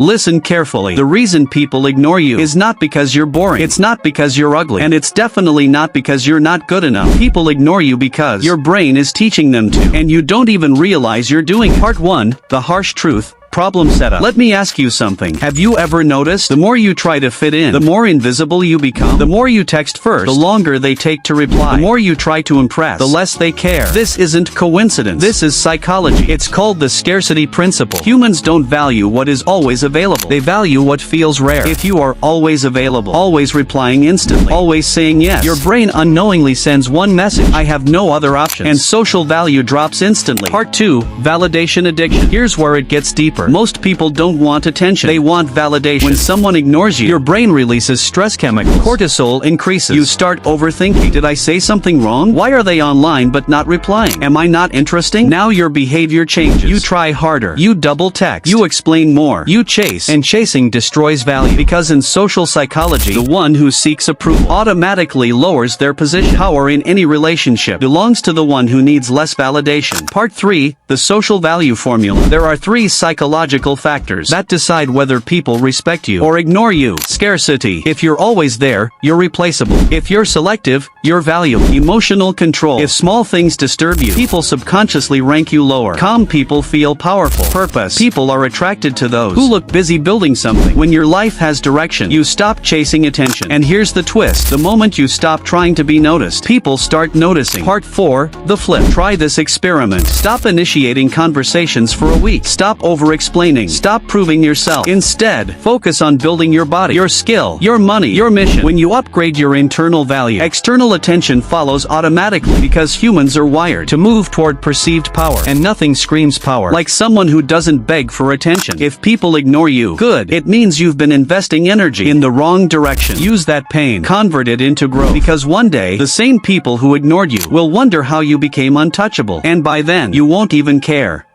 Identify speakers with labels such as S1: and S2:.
S1: Listen carefully. The reason people ignore you is not because you're boring. It's not because you're ugly. And it's definitely not because you're not good enough. People ignore you because your brain is teaching them to. And you don't even realize you're doing it. Part 1, the harsh truth. Problem setup. Let me ask you something. Have you ever noticed the more you try to fit in, the more invisible you become? The more you text first, the longer they take to reply. The more you try to impress, the less they care. This isn't coincidence. This is psychology. It's called the scarcity principle. Humans don't value what is always available. They value what feels rare. If you are always available, always replying instantly, always saying yes, your brain unknowingly sends one message: I have no other options. And social value drops instantly. Part 2, validation addiction. Here's where it gets deeper. Most people don't want attention. They want validation. When someone ignores you, your brain releases stress chemicals. Cortisol increases. You start overthinking. Did I say something wrong? Why are they online but not replying? Am I not interesting? Now your behavior changes. You try harder. You double text. You explain more. You chase. And chasing destroys value. Because in social psychology, the one who seeks approval automatically lowers their position. Power in any relationship belongs to the one who needs less validation. Part 3, the social value formula. There are 3 psychological factors that decide whether people respect you or ignore you. Scarcity. If you're always there, you're replaceable. If you're selective, you're valuable. Emotional control. If small things disturb you, people subconsciously rank you lower. Calm people feel powerful. Purpose. People are attracted to those who look busy building something. When your life has direction, you stop chasing attention. And here's the twist. The moment you stop trying to be noticed, people start noticing. Part 4, the flip. Try this experiment. Stop initiating conversations for a week. Stop over-explaining. Stop proving yourself. Instead, focus on building your body, your skill, your money, your mission. When you upgrade your internal value, external attention follows automatically, because humans are wired to move toward perceived power, and nothing screams power like someone who doesn't beg for attention. If people ignore you, good. It means you've been investing energy in the wrong direction. Use that pain, convert it into growth, because one day, the same people who ignored you will wonder how you became untouchable, and by then, you won't even care.